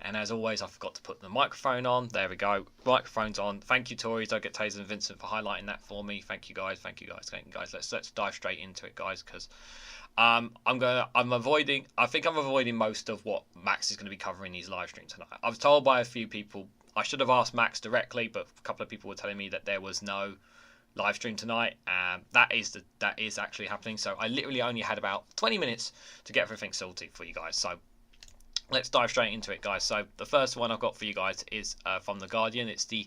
And as always, I forgot to put the microphone on. There we go. Microphone's on. Thank you, Tories. I get Taser and Vincent for highlighting that for me. Thank you, guys. Thank you, guys. Thank you, guys. Let's dive straight into it, guys, because I'm avoiding. I think I'm avoiding most of what Max is going to be covering in his live stream tonight. I was told by a few people I should have asked Max directly, but a couple of people were telling me that there was no live stream tonight. That is actually happening. So I literally only had about 20 minutes to get everything sorted for you guys. So let's dive straight into it, guys. So the first one I've got for you guys is from The Guardian. It's the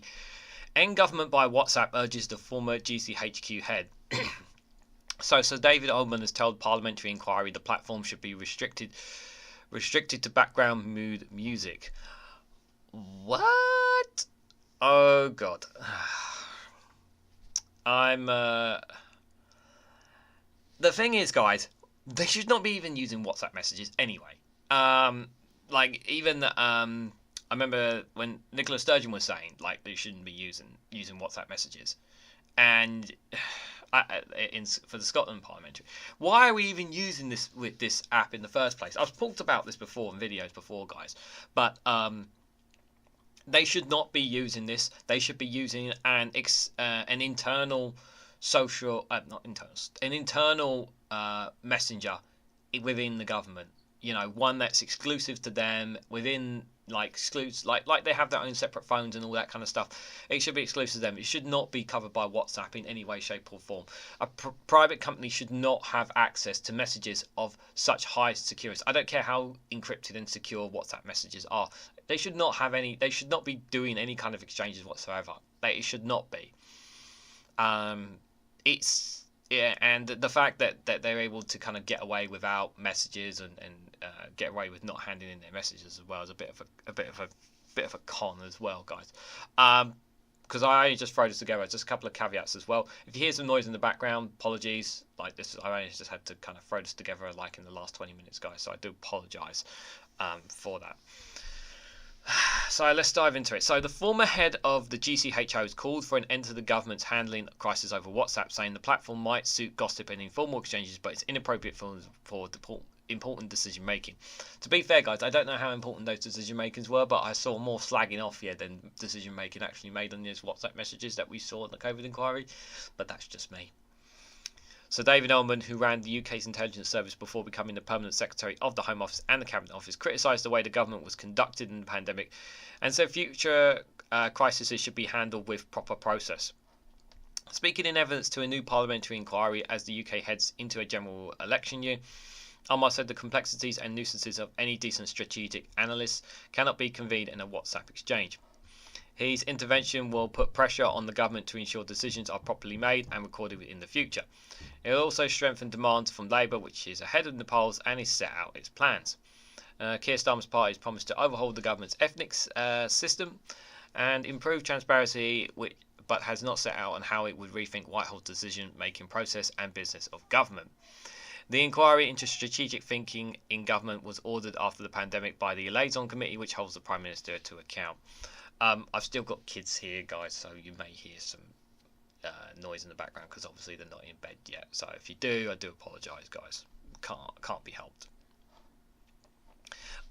End Government by WhatsApp urges the former GCHQ head. So David Oldman has told parliamentary inquiry the platform should be restricted to background mood music. What? Oh God. The thing is, guys, they should not be even using WhatsApp messages anyway. Like even I remember when Nicola Sturgeon was saying like they shouldn't be using WhatsApp messages, and for the Scotland parliamentary, why are we even using this app in the first place? I've talked about this before in videos before, guys, but they should not be using this. They should be using an internal social, an internal messenger within the government. You know, one that's exclusive to them within, like they have their own separate phones and all that kind of stuff. It should be exclusive to them. It should not be covered by WhatsApp in any way, shape, or form. A private company should not have access to messages of such high security. I don't care how encrypted and secure WhatsApp messages are. They should not have any. They should not be doing any kind of exchanges whatsoever. It should not be. And the fact that they're able to kind of get away without messages and get away with not handing in their messages as well is a bit of a con as well, guys. Because I only just throw this together. Just a couple of caveats as well. If you hear some noise in the background, apologies. Like this, I only just had to kind of throw this together like in the last 20 minutes, guys. So I do apologise for that. So let's dive into it. So the former head of the GCHQ has called for an end to the government's handling crisis over WhatsApp, saying the platform might suit gossip and informal exchanges, but it's inappropriate for important decision making. To be fair, guys, I don't know how important those decision makings were, but I saw more slagging off here than decision making actually made on those WhatsApp messages that we saw in the COVID inquiry. But that's just me. So David Ullman, who ran the UK's intelligence service before becoming the permanent secretary of the Home Office and the Cabinet Office, criticised the way the government was conducted in the pandemic and said future crises should be handled with proper process. Speaking in evidence to a new parliamentary inquiry as the UK heads into a general election year, Ullman said the complexities and nuisances of any decent strategic analyst cannot be conveyed in a WhatsApp exchange. His intervention will put pressure on the government to ensure decisions are properly made and recorded in the future. It will also strengthen demands from Labour, which is ahead of the polls and has set out its plans. Keir Starmer's party has promised to overhaul the government's ethics system and improve transparency, but has not set out on how it would rethink Whitehall's decision-making process and business of government. The inquiry into strategic thinking in government was ordered after the pandemic by the Liaison Committee, which holds the Prime Minister to account. I've still got kids here, guys, so you may hear some noise in the background because obviously they're not in bed yet. So if you do, I do apologise, guys. Can't be helped.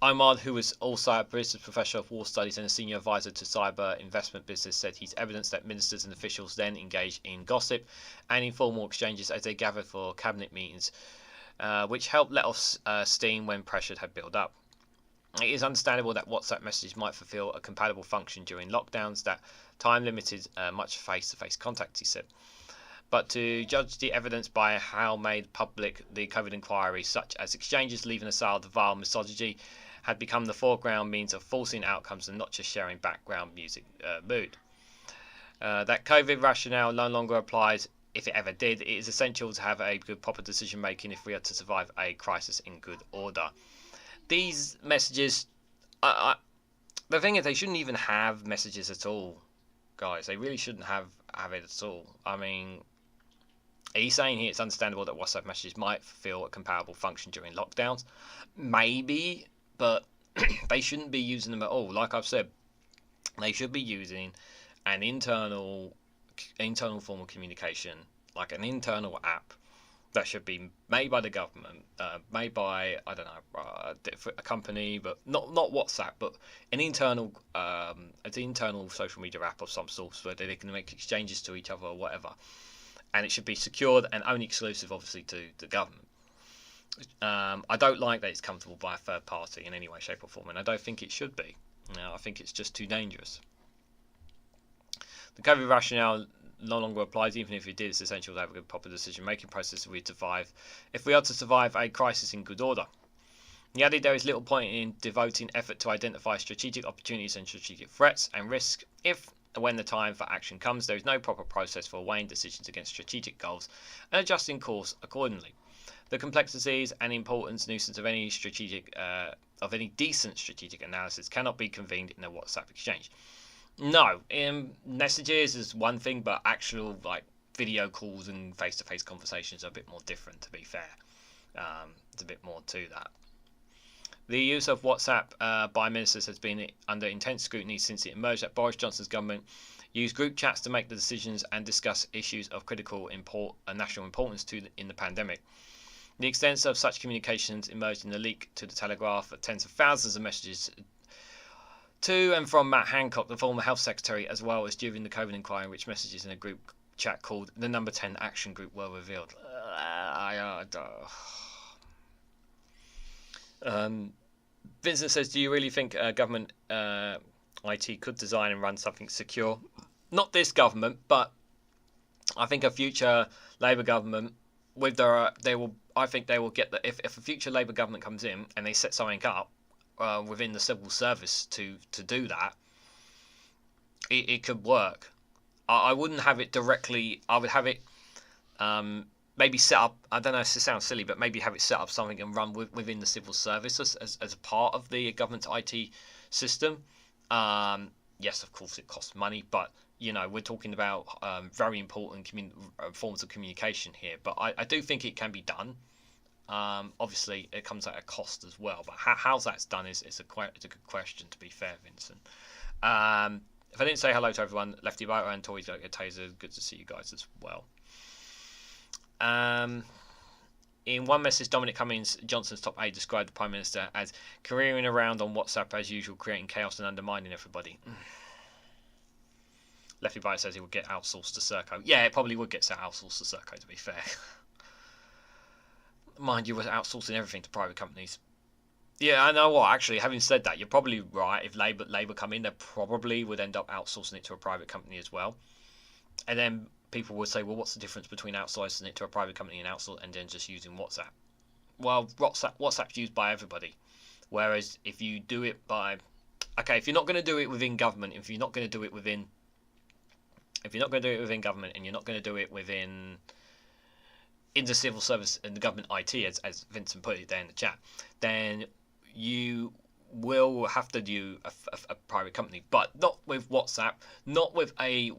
Omar, who was also a business professor of war studies and a senior advisor to cyber investment business, said he's evidence that ministers and officials then engaged in gossip and informal exchanges as they gathered for cabinet meetings, which helped let off steam when pressure had built up. It is understandable that WhatsApp messages might fulfill a compatible function during lockdowns that time limited much face-to-face contact, he said. But to judge the evidence by how made public the COVID inquiry, such as exchanges leaving aside the vile misogyny, had become the foreground means of forcing outcomes and not just sharing background music mood. That COVID rationale no longer applies. If it ever did, it is essential to have a good proper decision making if we are to survive a crisis in good order. These messages, the thing is, they shouldn't even have messages at all, guys. They really shouldn't have it at all. I mean, he's saying here it's understandable that WhatsApp messages might fulfill a comparable function during lockdowns. Maybe, but they shouldn't be using them at all. Like I've said, they should be using an internal form of communication, like an internal app, that should be made by the government, made by, I don't know, a company, but not WhatsApp, but an internal social media app of some sort where they can make exchanges to each other or whatever, and it should be secured and only exclusive, obviously, to the government. I don't like that it's comfortable by a third party in any way, shape, or form, and I don't think it should be. I think it's just too dangerous. The COVID rationale no longer applies. Even if it did, it's essential to have a good proper decision-making process if we are to survive a crisis in good order. He added there is little point in devoting effort to identify strategic opportunities and strategic threats and risks if, when the time for action comes, there is no proper process for weighing decisions against strategic goals and adjusting course accordingly. The complexities and importance nuisance of any decent strategic analysis cannot be convened in a WhatsApp exchange. No, messages is one thing, but actual video calls and face-to-face conversations are a bit more different, to be fair. There's a bit more to that. The use of WhatsApp by ministers has been under intense scrutiny since it emerged that Boris Johnson's government used group chats to make the decisions and discuss issues of critical national importance in the pandemic. The extent of such communications emerged in the leak to the Telegraph of tens of thousands of messages to and from Matt Hancock, the former health secretary, as well as during the COVID inquiry, in which messages in a group chat called the Number 10 Action Group were revealed. Vincent says, do you really think government IT could design and run something secure? Not this government, but I think a future Labour government I think they will get that if a future Labour government comes in and they set something up within the civil service to do that, it could work. I wouldn't have it directly. I would have it maybe set up. I don't know if this sounds silly, but maybe have it set up something and run within the civil service as a part of the government's IT system. Yes, of course, it costs money, but we're talking about very important forms of communication here. But I do think it can be done. Obviously, it comes at a cost as well. But how that's done is a good question, to be fair, Vincent. If I didn't say hello to everyone, Lefty Biter and Toys Like a Taser, good to see you guys as well. In one message, Dominic Cummings, Johnson's top aide, described the Prime Minister as careering around on WhatsApp as usual, creating chaos and undermining everybody. Lefty Biter says he would get outsourced to Serco. Yeah, it probably would get outsourced to Serco, to be fair. Mind you, we're outsourcing everything to private companies. Yeah, I know what. Actually, having said that, you're probably right. If Labour come in, they probably would end up outsourcing it to a private company as well. And then people would say, well, what's the difference between outsourcing it to a private company and then just using WhatsApp? Well, WhatsApp's used by everybody. Whereas if you do it if you're not going to do it within government, if you're not going to do it within government, and you're not going to do it in the civil service and the government IT, as Vincent put it there in the chat, then you will have to do a private company, but not with WhatsApp, not with a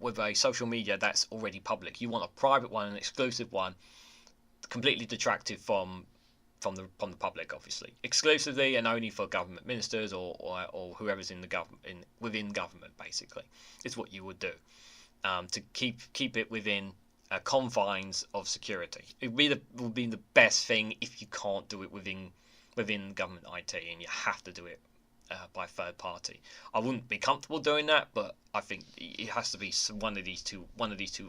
with a social media that's already public. You want a private one, an exclusive one, completely detracted from the public, obviously, exclusively and only for government ministers or whoever's in the government within government. Basically, is what you would do to keep it within confines of security. It would be the best thing if you can't do it within government IT and you have to do it by third party. I wouldn't be comfortable doing that, but I think it has to be one of these two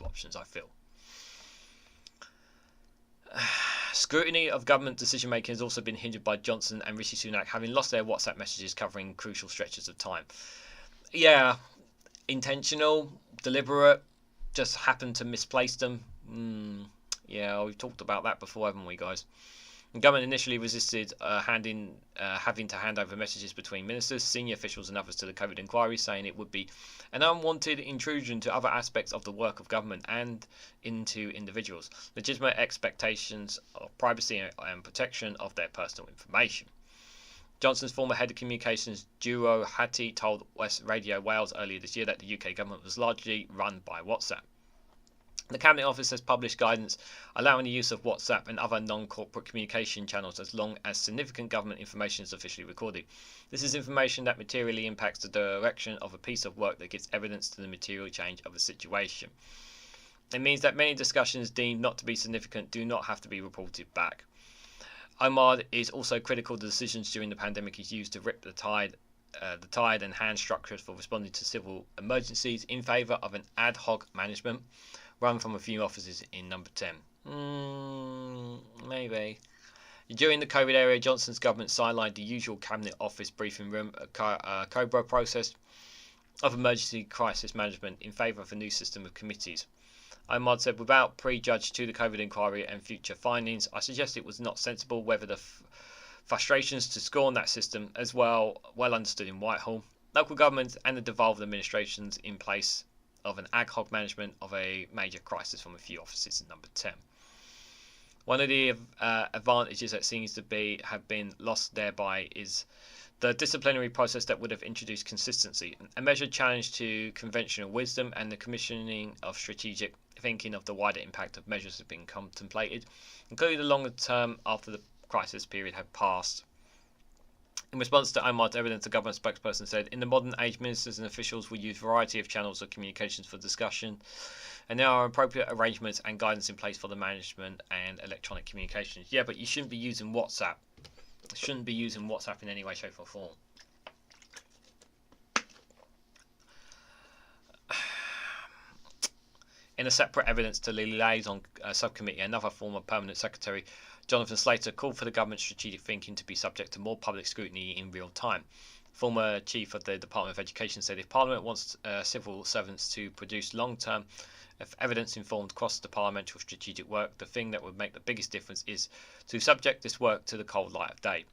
options, I feel. Scrutiny of government decision making has also been hindered by Johnson and Rishi Sunak having lost their WhatsApp messages covering crucial stretches of time. Yeah, intentional, deliberate, just happened to misplace them. Yeah, we've talked about that before, haven't we, guys? The government initially resisted having to hand over messages between ministers, senior officials and others to the COVID inquiry, saying it would be an unwanted intrusion to other aspects of the work of government and into individuals' legitimate expectations of privacy and protection of their personal information. Johnson's former head of communications, Juro Hattie, told West Radio Wales earlier this year that the UK government was largely run by WhatsApp. The Cabinet Office has published guidance allowing the use of WhatsApp and other non-corporate communication channels as long as significant government information is officially recorded. This is information that materially impacts the direction of a piece of work that gives evidence to the material change of a situation. It means that many discussions deemed not to be significant do not have to be reported back. Omar is also critical the decisions during the pandemic is used to rip the tide and hand structures for responding to civil emergencies in favour of an ad hoc management run from a few offices in number 10. Maybe. During the COVID era, Johnson's government sidelined the usual cabinet office briefing room, COBRA process of emergency crisis management in favour of a new system of committees. Omar said, without prejudge to the COVID inquiry and future findings, I suggest it was not sensible whether the frustrations to scorn that system as well understood in Whitehall, local governments and the devolved administrations in place of an ad hoc management of a major crisis from a few offices in number 10. One of the advantages that seems to have been lost thereby is the disciplinary process that would have introduced consistency, a measured challenge to conventional wisdom, and the commissioning of strategic thinking of the wider impact of measures that have been contemplated, including the longer term after the crisis period had passed. In response to Omar's evidence, the government spokesperson said, in the modern age, ministers and officials will use a variety of channels of communications for discussion, and there are appropriate arrangements and guidance in place for the management and electronic communications. Yeah, but you shouldn't be using WhatsApp. Shouldn't be using WhatsApp in any way, shape or form. In a separate evidence to the liaison subcommittee, another former permanent secretary, Jonathan Slater, called for the government's strategic thinking to be subject to more public scrutiny in real time. Former chief of the Department of Education said, if Parliament wants civil servants to produce long-term evidence-informed cross-departmental strategic work, the thing that would make the biggest difference is to subject this work to the cold light of day.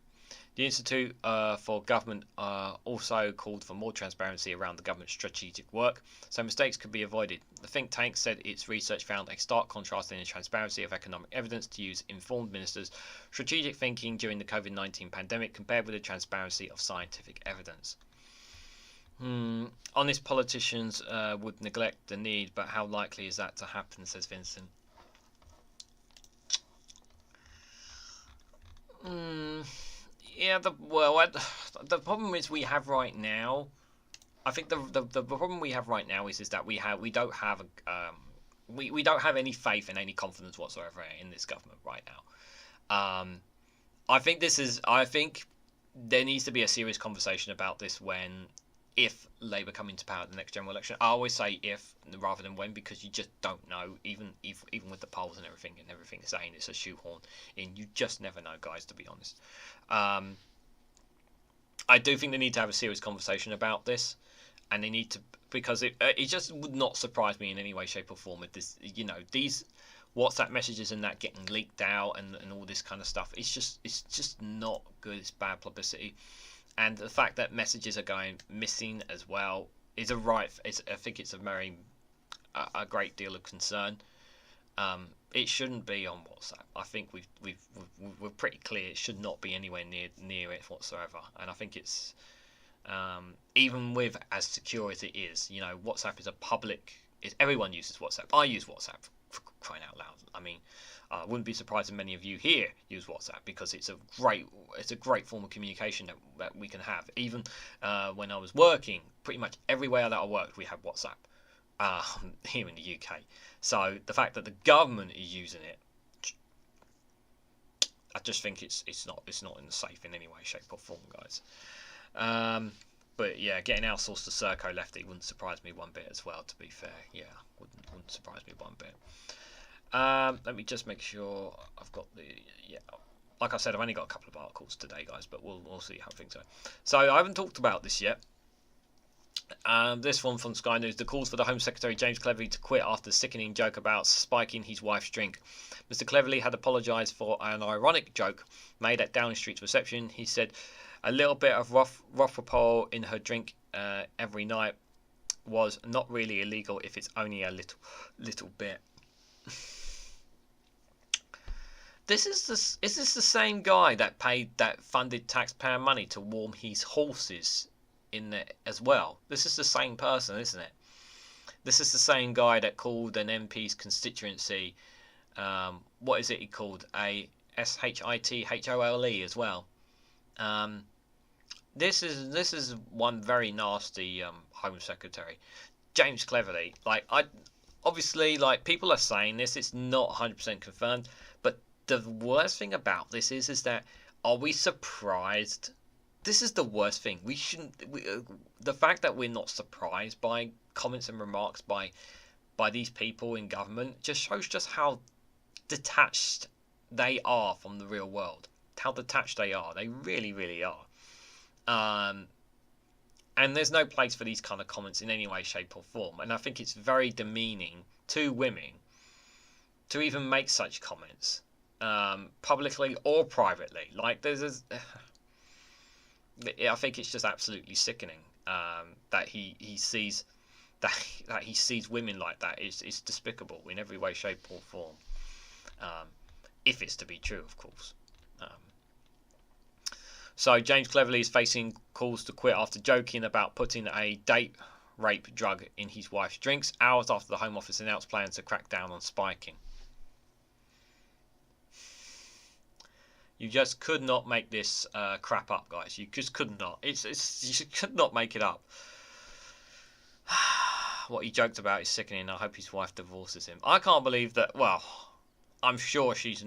The Institute for Government also called for more transparency around the government's strategic work, so mistakes could be avoided. The think tank said its research found a stark contrast in the transparency of economic evidence to use informed ministers' strategic thinking during the COVID-19 pandemic compared with the transparency of scientific evidence. Honest politicians would neglect the need, but how likely is that to happen, says Vincent. Yeah, the problem is we have right now. I think the problem we have right now is that we don't have any faith and any confidence whatsoever in this government right now. I think there needs to be a serious conversation about this if Labour come into power at the next general election. I always say if rather than when, because you just don't know, even with the polls and everything saying it's a shoehorn in, you just never know, guys, to be honest. I do think they need to have a serious conversation about this, and they need to, because it just would not surprise me in any way, shape or form if this, these WhatsApp messages and that getting leaked out and all this kind of stuff. It's just not good. It's bad publicity. And the fact that messages are going missing as well is I think it's a great deal of concern. It shouldn't be on WhatsApp. I think we're pretty clear it should not be anywhere near it whatsoever. And I think it's even with as secure as it is, WhatsApp is a public. Everyone uses WhatsApp. I use WhatsApp for crying out loud. I mean, I wouldn't be surprised if many of you here use WhatsApp because it's a great form of communication that we can have. Even when I was working, pretty much everywhere that I worked, we had WhatsApp here in the UK. So the fact that the government is using it, I just think it's not safe in any way, shape or form, guys. But yeah, getting outsourced to Serco Lefty wouldn't surprise me one bit as well. To be fair, yeah, wouldn't surprise me one bit. Let me just make sure I've got like I said, I've only got a couple of articles today, guys, but we'll see how things go. So I haven't talked about this yet. This one from Sky News: the calls for the Home Secretary James Cleverly to quit after the sickening joke about spiking his wife's drink. Mr. Cleverly had apologised for an ironic joke made at Downing Street's reception. He said a little bit of Rothropol in her drink every night was not really illegal if it's only a little bit. Is this the same guy that funded taxpayer money to warm his horses in there as well? This is the same person, isn't it? This is the same guy that called an MP's constituency, what is it he called? A shithole as well. This is one very nasty Home Secretary, James Cleverly. Like obviously, like, people are saying this, it's not 100% confirmed, but the worst thing about this is that, are we surprised? This is the worst thing. We shouldn't. The fact that we're not surprised by comments and remarks by these people in government just shows just how detached they are from the real world. How detached they are. They really, really are. And there's no place for these kind of comments in any way, shape, or form. And I think it's very demeaning to women to even make such comments, publicly or privately. Like, I think it's just absolutely sickening, that he sees that he sees women like that. It's despicable in every way, shape, or form. If it's to be true, of course. So James Cleverly is facing calls to quit after joking about putting a date rape drug in his wife's drinks, hours after the Home Office announced plans to crack down on spiking. You just could not make this crap up, guys. You just could not. You could not make it up. What he joked about is sickening. I hope his wife divorces him. I can't believe that. Well, I'm sure she's.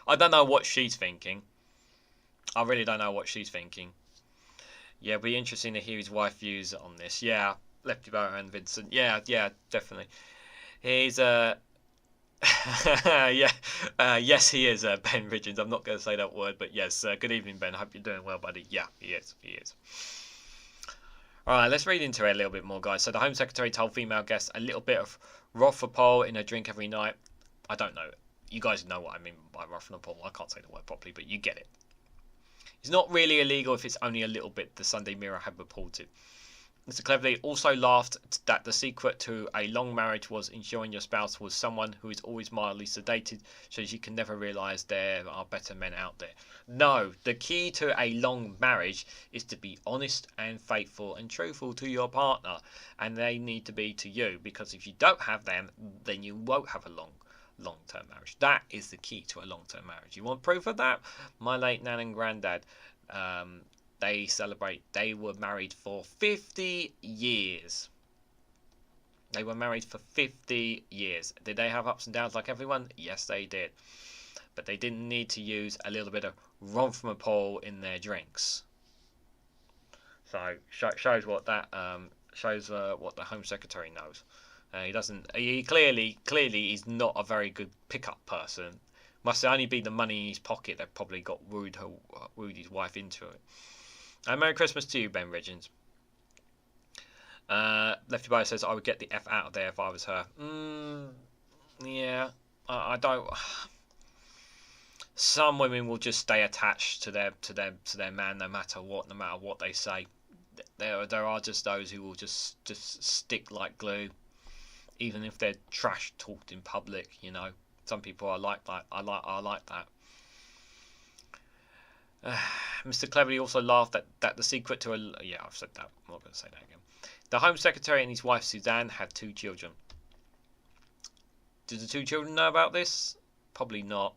I don't know what she's thinking. I really don't know what she's thinking. Yeah, it'll be interesting to hear his wife's views on this. Yeah, Lefty Bower and Vincent. Yeah, definitely. He's yeah, yes, he is, Ben Ridgens. I'm not going to say that word, but yes. Good evening, Ben. Hope you're doing well, buddy. Yeah, he is. All right, let's read into it a little bit more, guys. So the Home Secretary told female guests a little bit of Rothenapol in a drink every night. I don't know. You guys know what I mean by Rothenapol. I can't say the word properly, but you get it. It's not really illegal if it's only a little bit, the Sunday Mirror had reported. Mr. Cleverly also laughed that the secret to a long marriage was ensuring your spouse was someone who is always mildly sedated, so you can never realise there are better men out there. No, the key to a long marriage is to be honest and faithful and truthful to your partner, and they need to be to you, because if you don't have them, then you won't have a long-term marriage. That is the key to a long-term marriage. You want proof of that? My late nan and granddad, they were married for 50 years. They were married for 50 years. Did they have ups and downs like everyone? Yes, they did. But they didn't need to use a little bit of Rothenapol in their drinks. So shows what that shows what the Home Secretary knows. He doesn't. He clearly is not a very good pickup person. Must only be the money in his pocket that probably got wooed his wife into it. Merry Christmas to you, Ben Ridgens. Lefty Boy says I would get the F out of there if I was her. Yeah, I don't. Some women will just stay attached to their man no matter what they say. There are just those who will just stick like glue. Even if they're trash talked in public, you know, some people are like that. I like that. Mr. Cleverly also laughed that the secret to I've said that. I'm not going to say that again. The Home Secretary and his wife Suzanne had 2 children. Did the 2 children know about this? Probably not.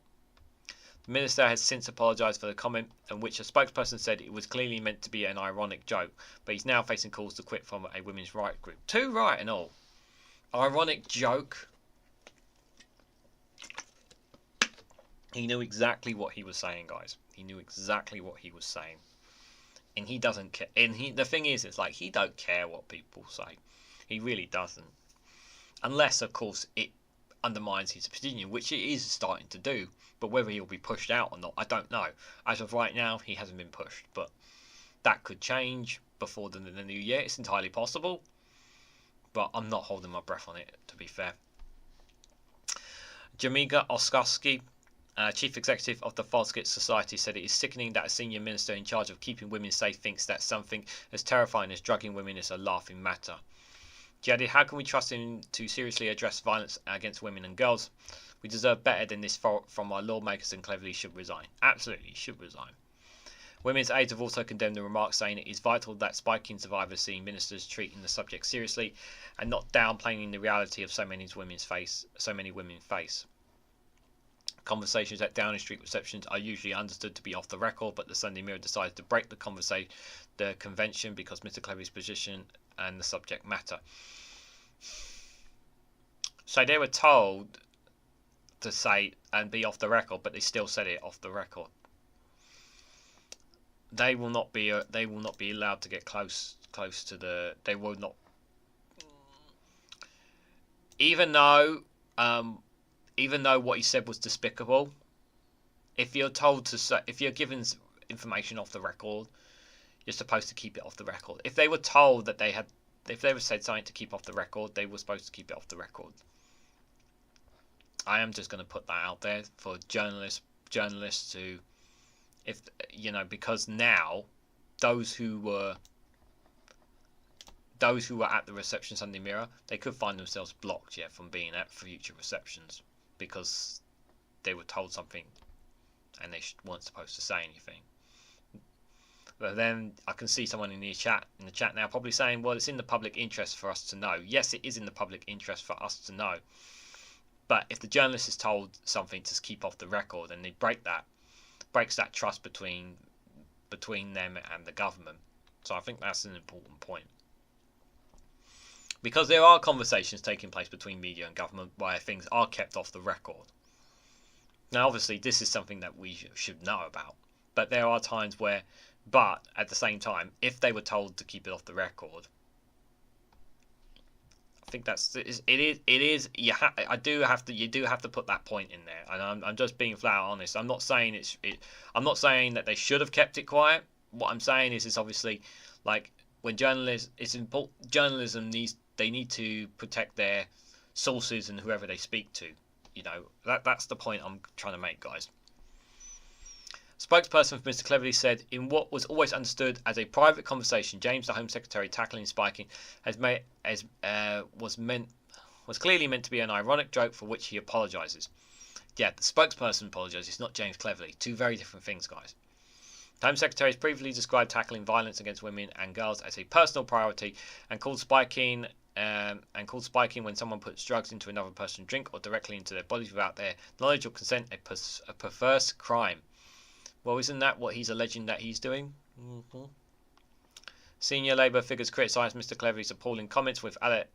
The minister has since apologised for the comment, in which a spokesperson said it was clearly meant to be an ironic joke, but he's now facing calls to quit from a women's rights group. 2 right and all. Ironic joke. He knew exactly what he was saying, guys. He knew exactly what he was saying, and he doesn't care. And the thing is, it's like he don't care what people say. He really doesn't, unless, of course, it undermines his opinion, which it is starting to do. But whether he'll be pushed out or not, I don't know. As of right now, he hasn't been pushed, but that could change before the new year. It's entirely possible. But I'm not holding my breath on it, to be fair. Jamiga Oskowski, Chief Executive of the Foskett Society, said it is sickening that a senior minister in charge of keeping women safe thinks that something as terrifying as drugging women is a laughing matter. She added, how can we trust him to seriously address violence against women and girls? We deserve better than this from our lawmakers, and Cleverly should resign. Absolutely, he should resign. Women's Aid have also condemned the remarks, saying it is vital that spiking survivors see ministers treating the subject seriously and not downplaying the reality of so many women face. Conversations at Downing Street receptions are usually understood to be off the record, but the Sunday Mirror decided to break the convention because Mr. Cleverly's position and the subject matter. So they were told to say and be off the record, but they still said it off the record. They will not be allowed to get close to the. They will not. Even though what he said was despicable, if you're told to say, if you're given information off the record, you're supposed to keep it off the record. If they were told that if they were said something to keep off the record, they were supposed to keep it off the record. I am just going to put that out there for journalists to, if you know, because now those who were at the reception Sunday Mirror, they could find themselves blocked from being at future receptions because they were told something and they weren't supposed to say anything. But then I can see someone in the chat now probably saying, well, it's in the public interest for us to know. Yes, it is in the public interest for us to know. But if the journalist is told something to keep off the record and they breaks that trust between them and the government. So I think that's an important point. Because there are conversations taking place between media and government where things are kept off the record. Now, obviously, this is something that we should know about. But there are times where, but at the same time, if they were told to keep it off the record, I think you do have to put that point in there, and I'm just being flat out honest. I'm not saying I'm not saying that they should have kept it quiet. What I'm saying is it's obviously like when journalists, it's important. Journalism they need to protect their sources and whoever they speak to. You know, that's the point I'm trying to make, guys. Spokesperson for Mr. Cleverly said, in what was always understood as a private conversation, James, the Home Secretary, tackling spiking was clearly meant to be an ironic joke for which he apologises. Yeah, the spokesperson apologises, not James Cleverly. Two very different things, guys. The Home Secretary has previously described tackling violence against women and girls as a personal priority and called spiking when someone puts drugs into another person's drink or directly into their bodies without their knowledge or consent a perverse crime. Well, isn't that what he's alleging that he's doing? Mm-hmm. Senior Labour figures criticised Mr. Cleverly's appalling comments, with Alex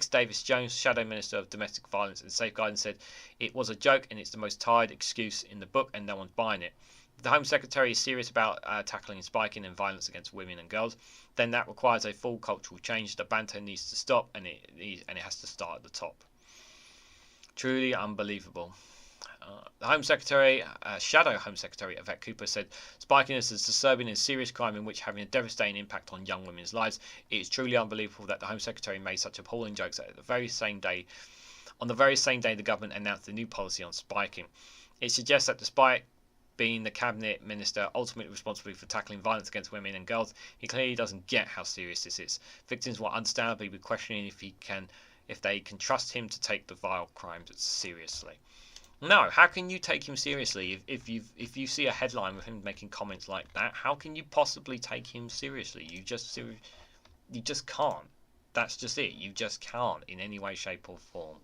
Davis-Jones, Shadow Minister of Domestic Violence and Safeguarding, said it was a joke and it's the most tired excuse in the book and no one's buying it. If the Home Secretary is serious about tackling spiking and violence against women and girls, then that requires a full cultural change. The banter needs to stop and it has to start at the top. Truly unbelievable. The Home Secretary, Shadow Home Secretary Yvette Cooper, said spiking is a disturbing and serious crime in which having a devastating impact on young women's lives. It is truly unbelievable that the Home Secretary made such appalling jokes on the very same day the government announced the new policy on spiking. It suggests that despite being the cabinet minister ultimately responsible for tackling violence against women and girls, he clearly doesn't get how serious this is. Victims will understandably be questioning if they can trust him to take the vile crimes seriously. No, how can you take him seriously if you see a headline with him making comments like that? How can you possibly take him seriously? You just can't. That's just it. You just can't in any way, shape, or form.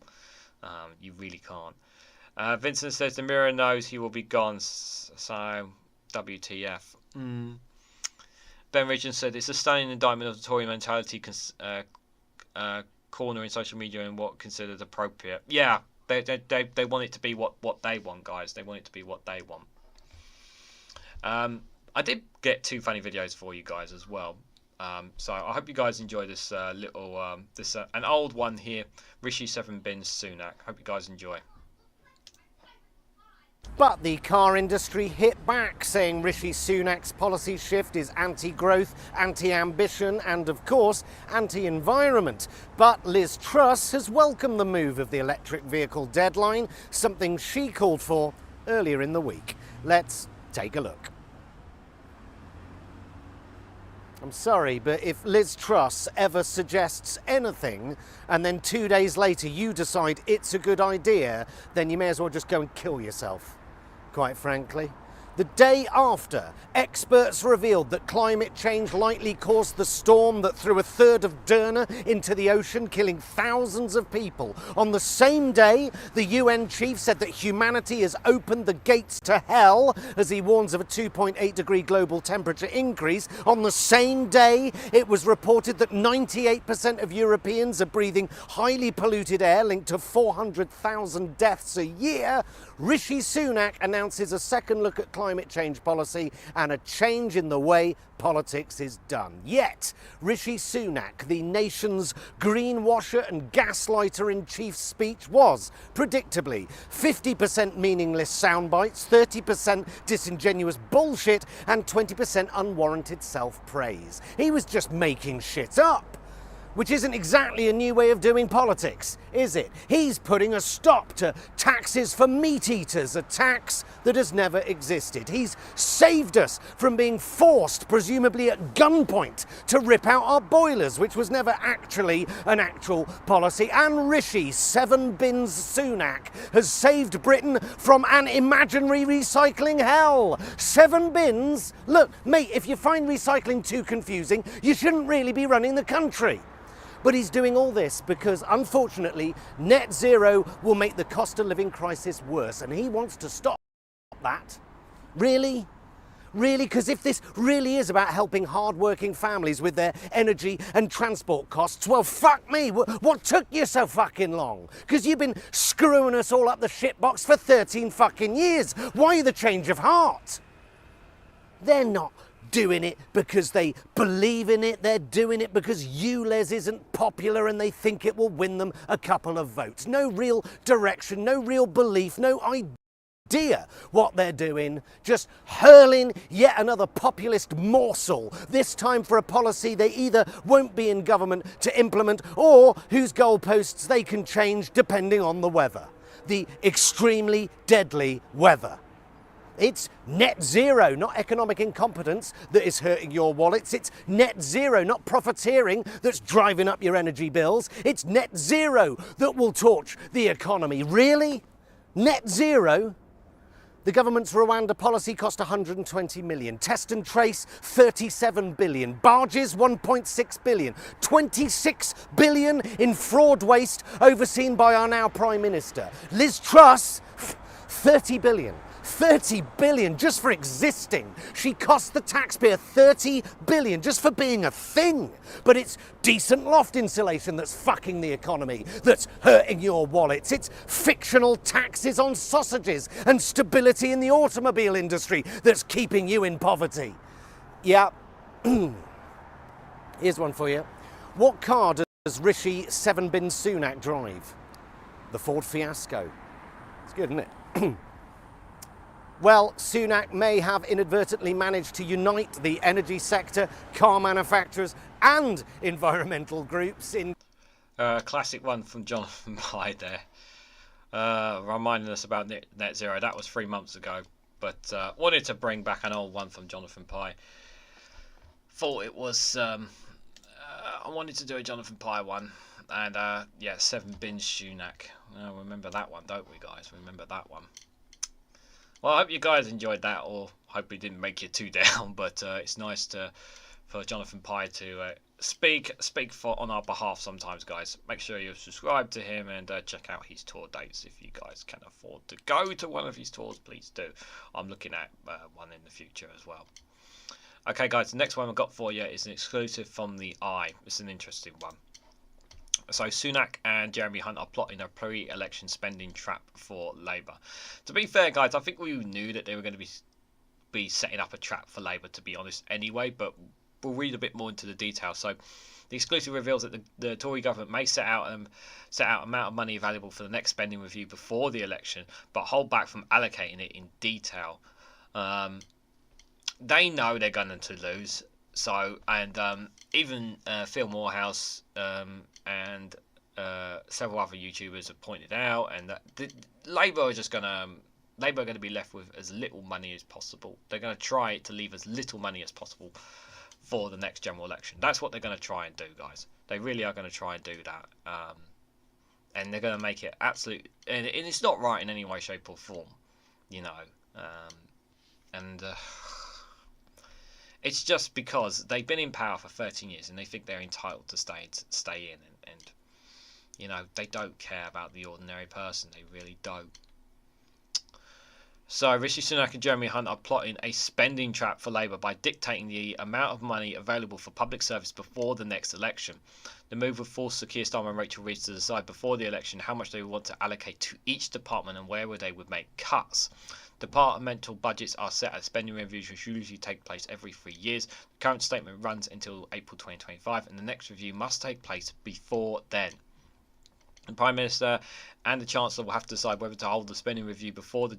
You really can't. Vincent says the Mirror knows he will be gone, so WTF. Ben Ridgen said it's a stunning indictment of the Tory mentality corner in social media and what considered appropriate. Yeah. They want it to be what they want, guys. They want it to be what they want. I did get two funny videos for you guys as well. So I hope you guys enjoy this an old one here. Rishi 7 bins Sunak. Hope you guys enjoy. But the car industry hit back, saying Rishi Sunak's policy shift is anti-growth, anti-ambition and, of course, anti-environment. But Liz Truss has welcomed the move of the electric vehicle deadline, something she called for earlier in the week. Let's take a look. I'm sorry, but if Liz Truss ever suggests anything and then 2 days later you decide it's a good idea, then you may as well just go and kill yourself, quite frankly. The day after, experts revealed that climate change likely caused the storm that threw a third of Derna into the ocean, killing thousands of people. On the same day, the UN chief said that humanity has opened the gates to hell as he warns of a 2.8 degree global temperature increase. On the same day, it was reported that 98% of Europeans are breathing highly polluted air linked to 400,000 deaths a year. Rishi Sunak announces a second look at climate change policy and a change in the way politics is done. Yet, Rishi Sunak, the nation's greenwasher and gaslighter in chief's speech, was, predictably, 50% meaningless sound bites, 30% disingenuous bullshit, and 20% unwarranted self-praise. He was just making shit up. Which isn't exactly a new way of doing politics, is it? He's putting a stop to taxes for meat eaters, a tax that has never existed. He's saved us from being forced, presumably at gunpoint, to rip out our boilers, which was never actually an actual policy. And Rishi, 7 bins Sunak, has saved Britain from an imaginary recycling hell. 7 bins? Look, mate, if you find recycling too confusing, you shouldn't really be running the country. But he's doing all this because, unfortunately, net zero will make the cost of living crisis worse, and he wants to stop that. Really? Really? Because if this really is about helping hard-working families with their energy and transport costs, well, fuck me, what took you so fucking long? Because you've been screwing us all up the shitbox for 13 fucking years. Why the change of heart? They're not doing it because they believe in it. They're doing it because ULEZ isn't popular and they think it will win them a couple of votes. No real direction, no real belief, no idea what they're doing. Just hurling yet another populist morsel, this time for a policy they either won't be in government to implement or whose goalposts they can change depending on the weather. The extremely deadly weather. It's net zero, not economic incompetence, that is hurting your wallets. It's net zero, not profiteering, that's driving up your energy bills. It's net zero that will torch the economy. Really? Net zero? The government's Rwanda policy cost 120 million. Test and trace, 37 billion. Barges, 1.6 billion. 26 billion in fraud waste overseen by our now Prime Minister. Liz Truss, 30 billion. 30 billion just for existing. She cost the taxpayer 30 billion just for being a thing. But it's decent loft insulation that's fucking the economy, that's hurting your wallets. It's fictional taxes on sausages and stability in the automobile industry that's keeping you in poverty. Yeah. Here's one for you. What car does Rishi 7-bin Sunak drive? The Ford Fiasco. It's good, isn't it? Well, Sunak may have inadvertently managed to unite the energy sector, car manufacturers and environmental groups in... Classic one from Jonathan Pye there. Reminding us about net zero. That was 3 months ago. But wanted to bring back an old one from Jonathan Pye. Thought it was... I wanted to do a Jonathan Pye one. And yeah, 7 bins Sunak. Remember that one, don't we, guys? Remember that one. Well, I hope you guys enjoyed that, or hope it didn't make you too down. But it's nice for Jonathan Pye to speak on our behalf sometimes, guys. Make sure you subscribe to him and check out his tour dates if you guys can afford to go to one of his tours. Please do. I'm looking at one in the future as well. Okay, guys, the next one I've got for you is an exclusive from the Eye. It's an interesting one. So Sunak and Jeremy Hunt are plotting a pre-election spending trap for Labour. To be fair, guys, I think we knew that they were going to be setting up a trap for Labour, to be honest, anyway. But we'll read a bit more into the details. So the exclusive reveals that the Tory government may set out amount of money available for the next spending review before the election, but hold back from allocating it in detail. They know they're going to lose. So, and even Phil Morehouse and several other YouTubers have pointed out, and that Labour are going to be left with as little money as possible. They're going to try to leave as little money as possible for the next general election. That's what they're going to try and do, guys. They really are going to try and do that, and they're going to make it absolute. And it's not right in any way, shape, or form, you know. And it's just because they've been in power for 13 years and they think they're entitled to stay in, and you know, they don't care about the ordinary person. They really don't. So Rishi Sunak and Jeremy Hunt are plotting a spending trap for Labour by dictating the amount of money available for public service before the next election. The move would force Sir Keir Starmer and Rachel Reeves to decide before the election how much they would want to allocate to each department and where they would make cuts. Departmental budgets are set at spending reviews, which usually take place every 3 years. The current statement runs until April 2025, and the next review must take place before then. The Prime Minister and the Chancellor will have to decide whether to hold the spending review before the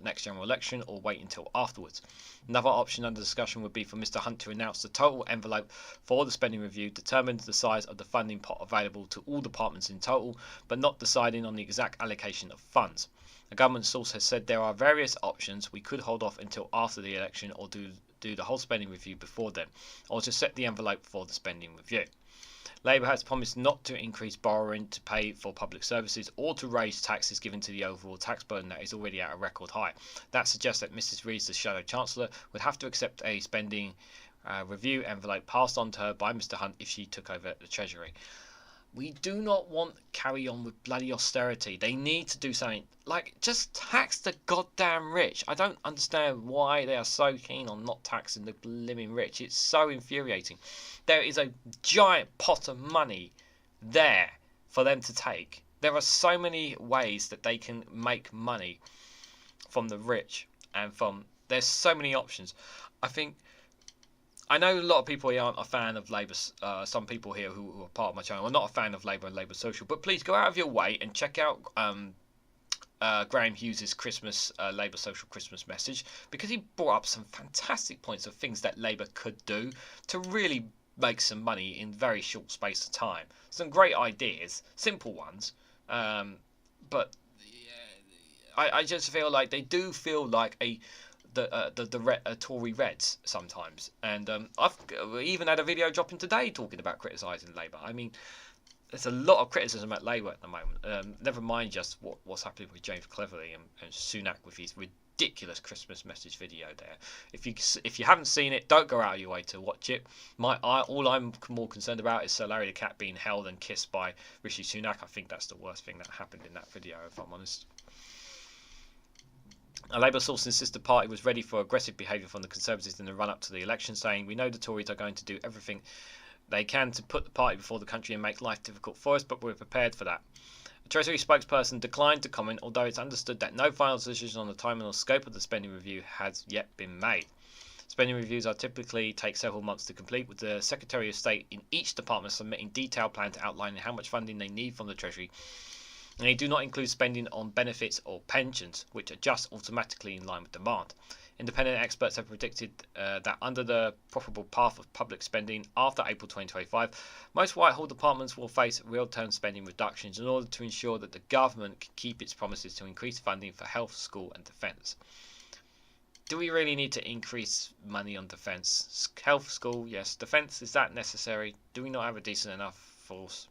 next general election or wait until afterwards. Another option under discussion would be for Mr Hunt to announce the total envelope for the spending review, determine the size of the funding pot available to all departments in total, but not deciding on the exact allocation of funds. A government source has said there are various options. We could hold off until after the election or do the whole spending review before then, or just set the envelope for the spending review. Labour has promised not to increase borrowing to pay for public services or to raise taxes, given to the overall tax burden that is already at a record high. That suggests that Mrs Reeves, the Shadow Chancellor, would have to accept a spending review envelope passed on to her by Mr Hunt if she took over the Treasury. We do not want carry on with bloody austerity. They need to do something. Like, just tax the goddamn rich. I don't understand why they are so keen on not taxing the blimmin' rich. It's so infuriating. There is a giant pot of money there for them to take. There are so many ways that they can make money from the rich, and there's so many options. I know a lot of people here aren't a fan of Labour. Some people here who are part of my channel are not a fan of Labour and Labour Social. But please go out of your way and check out Graham Hughes' Labour Social Christmas message, because he brought up some fantastic points of things that Labour could do to really make some money in very short space of time. Some great ideas, simple ones, but I just feel like they do feel like the Tory Reds sometimes, and I've even had a video dropping today talking about criticising Labour. I mean, there's a lot of criticism at Labour at the moment. Never mind just what's happening with James Cleverly and Sunak with his ridiculous Christmas message video there. If you haven't seen it, don't go out of your way to watch it. All I'm more concerned about is Sir Larry the Cat being held and kissed by Rishi Sunak. I think that's the worst thing that happened in that video, if I'm honest. A Labour source insists the party was ready for aggressive behaviour from the Conservatives in the run-up to the election, saying, "We know the Tories are going to do everything they can to put the party before the country and make life difficult for us, but we're prepared for that." A Treasury spokesperson declined to comment, although it's understood that no final decision on the timing or scope of the spending review has yet been made. Spending reviews typically take several months to complete, with the Secretary of State in each department submitting detailed plans outlining how much funding they need from the Treasury. And they do not include spending on benefits or pensions, which adjust automatically in line with demand. Independent experts have predicted that under the probable path of public spending after April 2025, most Whitehall departments will face real-term spending reductions in order to ensure that the government can keep its promises to increase funding for health, school and defence. Do we really need to increase money on defence? Health, school, yes. Defence, is that necessary? Do we not have a decent enough force?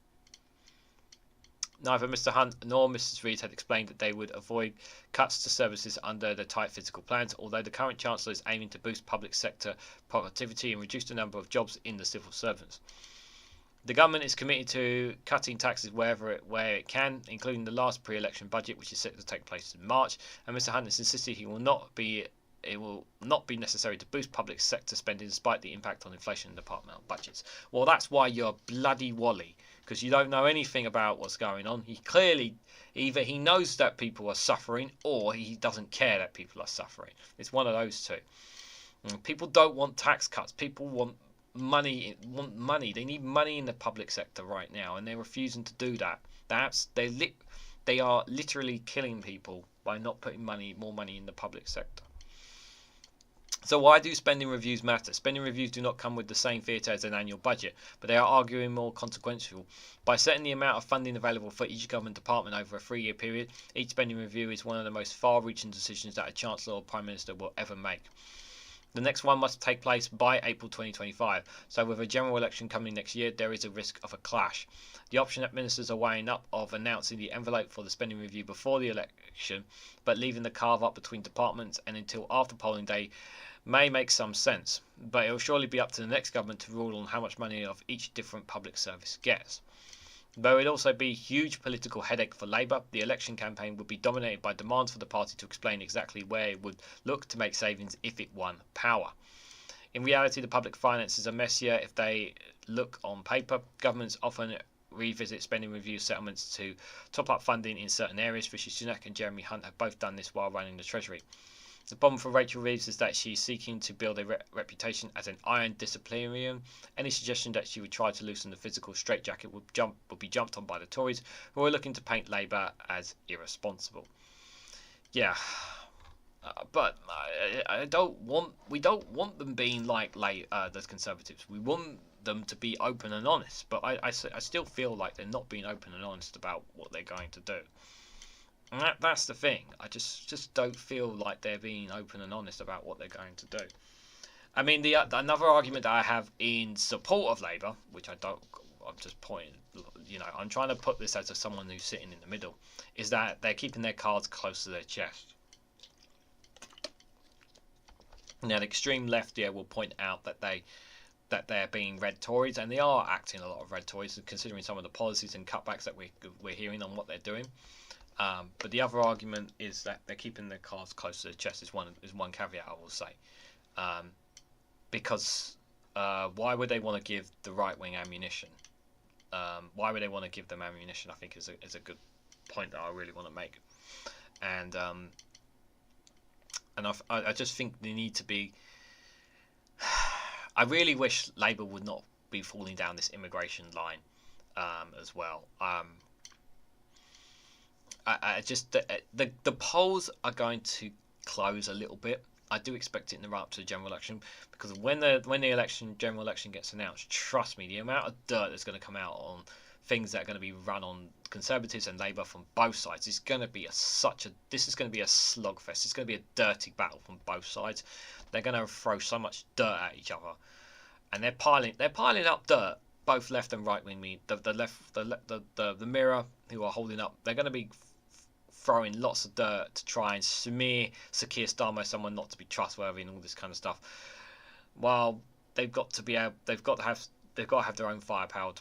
Neither Mr Hunt nor Mrs Reeves had explained that they would avoid cuts to services under the tight fiscal plans, although the current Chancellor is aiming to boost public sector productivity and reduce the number of jobs in the civil servants. The government is committed to cutting taxes where it can, including the last pre-election budget, which is set to take place in March, and Mr Hunt has insisted it will not be necessary to boost public sector spending despite the impact on inflation and departmental budgets. Well, that's why you're bloody Wally, because you don't know anything about what's going on. He clearly, either he knows that people are suffering or he doesn't care that people are suffering. It's one of those two. People don't want tax cuts. People want money. They need money in the public sector right now, and they're refusing to do that. They are literally killing people by not putting more money in the public sector. So why do spending reviews matter? Spending reviews do not come with the same theatre as an annual budget, but they are arguably more consequential. By setting the amount of funding available for each government department over a 3-year period, each spending review is one of the most far-reaching decisions that a Chancellor or Prime Minister will ever make. The next one must take place by April 2025, so with a general election coming next year, there is a risk of a clash. The option that ministers are weighing up of announcing the envelope for the spending review before the election, but leaving the carve up between departments and until after polling day may make some sense, but it will surely be up to the next government to rule on how much money of each different public service gets. Though it would also be a huge political headache for Labour, the election campaign would be dominated by demands for the party to explain exactly where it would look to make savings if it won power. In reality, the public finances are messier if they look on paper. Governments often revisit spending review settlements to top up funding in certain areas. Rishi Sunak and Jeremy Hunt have both done this while running the Treasury. The problem for Rachel Reeves is that she's seeking to build a reputation as an iron disciplinarian. Any suggestion that she would try to loosen the physical straitjacket would be jumped on by the Tories, who are looking to paint Labour as irresponsible. Yeah, but we don't want them being like the Conservatives. We want them to be open and honest. But I still feel like they're not being open and honest about what they're going to do. And that's the thing. I just don't feel like they're being open and honest about what they're going to do. I mean, another argument that I have in support of Labour, which I'm just pointing, I'm trying to put this as someone who's sitting in the middle, is that they're keeping their cards close to their chest. Now, the extreme left here will point out that they're being red Tories, and they are acting a lot of red Tories, considering some of the policies and cutbacks that we're hearing on what they're doing. But the other argument is that they're keeping their cards close to their chest. Is one caveat I will say, because why would they want to give the right wing ammunition? Why would they want to give them ammunition? I think is a good point that I really want to make, and I just think they need to be. I really wish Labour would not be falling down this immigration line as well. I just the polls are going to close a little bit. I do expect it in the run up to the general election, because when the general election gets announced, trust me, the amount of dirt that's going to come out on things that are going to be run on Conservatives and Labour from both sides is going to be this is going to be a slugfest. It's going to be a dirty battle from both sides. They're going to throw so much dirt at each other, and they're piling up dirt. Both left and right wing, the Mirror, who are holding up, they're going to be throwing lots of dirt to try and smear Sir Keir Starmer as someone not to be trustworthy and all this kind of stuff. While they've got to have their own firepower.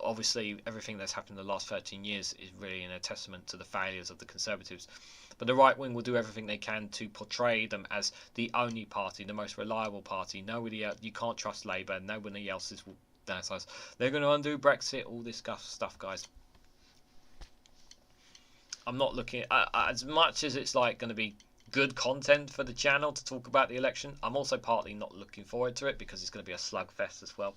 Obviously, everything that's happened in the last 13 years is really a testament to the failures of the Conservatives. But the right wing will do everything they can to portray them as the only party, the most reliable party. Nobody else, you can't trust Labour. Nobody else is. They're going to undo Brexit. All this stuff, guys. I'm not looking as much as it's like going to be good content for the channel to talk about the election. I'm also partly not looking forward to it because it's going to be a slugfest as well.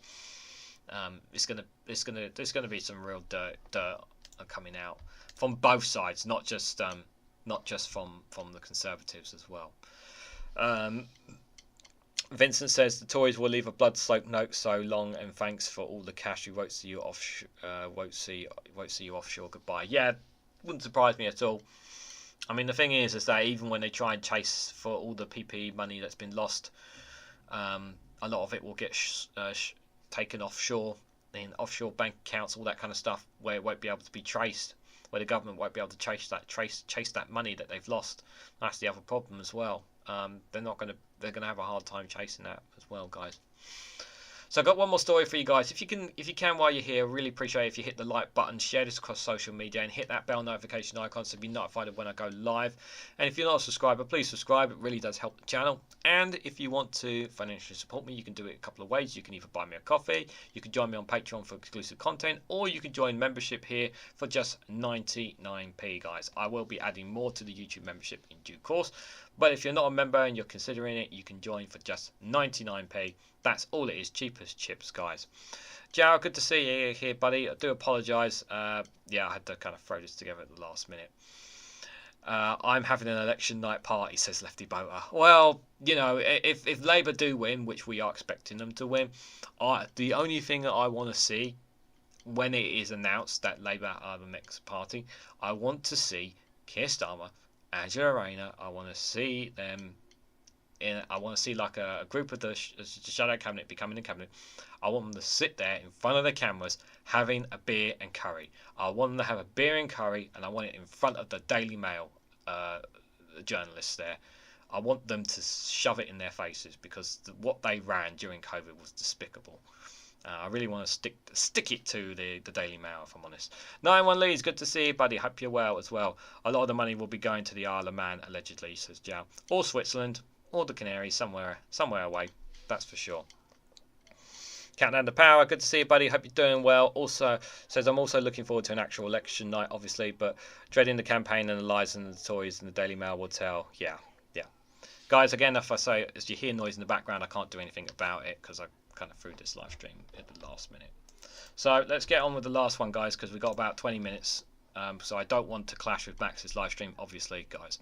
There's going to be some real dirt coming out from both sides, not just from the Conservatives as well. Vincent says the Tories will leave a blood-soaked note so long, and thanks for all the cash. We won't see you won't see you offshore. Goodbye. Yeah, wouldn't surprise me at all. I mean, the thing is that even when they try and chase for all the PPE money that's been lost, a lot of it will get taken offshore in offshore bank accounts, all that kind of stuff, where it won't be able to be traced, where the government won't be able to chase that money that they've lost. That's the other problem as well. They're gonna have a hard time chasing that as well, guys. So I've got one more story for you guys. If you can while you're here, really appreciate it if you hit the like button, share this across social media, and hit that bell notification icon so you'll be notified of when I go live. And if you're not a subscriber, please subscribe. It really does help the channel. And if you want to financially support me, you can do it a couple of ways. You can either buy me a coffee, you can join me on Patreon for exclusive content, or you can join membership here for just 99p, guys. I will be adding more to the YouTube membership in due course. But if you're not a member and you're considering it, you can join for just 99p. That's all it is, cheap as chips, guys. Joe, good to see you here, buddy. I do apologise. Yeah, I had to kind of throw this together at the last minute. I'm having an election night party, says Lefty Boater. Well, you know, if Labour do win, which we are expecting them to win, the only thing that I want to see when it is announced that Labour are the next party, I want to see Keir Starmer, Angela Rayner. I want to see them I want to see like a group of the shadow cabinet becoming a cabinet. I want them to sit there in front of the cameras having a beer and curry. I want them to have a beer and curry, and I want it in front of the Daily Mail journalists there. I want them to shove it in their faces, because what they ran during COVID was despicable. I really want to stick it to the Daily Mail, if I'm honest. 91 Leeds, good to see you, buddy. Hope you're well as well. A lot of the money will be going to the Isle of Man, allegedly, says Jow. Or Switzerland, or the Canaries, somewhere away. That's for sure. Countdown to Power, good to see you, buddy. Hope you're doing well. Also says, I'm also looking forward to an actual election night, obviously, but dreading the campaign and the lies and the toys, and the Daily Mail will tell. Yeah. Guys, again, if I say, as you hear noise in the background, I can't do anything about it, because I kind of threw this live stream at the last minute. So let's get on with the last one, guys, because we've got about 20 minutes. So I don't want to clash with Max's live stream, obviously, guys.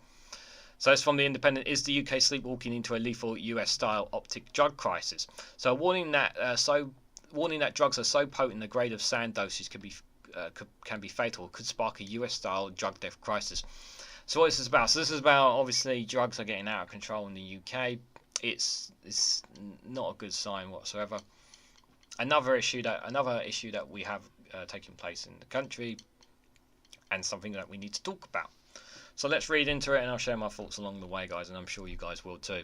So it's from The Independent. Is the UK sleepwalking into a lethal US-style optic drug crisis? So warning that drugs are so potent the grade of sand dosage can be fatal, could spark a US-style drug death crisis. So what is this about? So this is about, obviously, drugs are getting out of control in the UK. It's not a good sign whatsoever. Another issue that we have taking place in the country, and something that we need to talk about. So let's read into it, and I'll share my thoughts along the way, guys, and I'm sure you guys will too.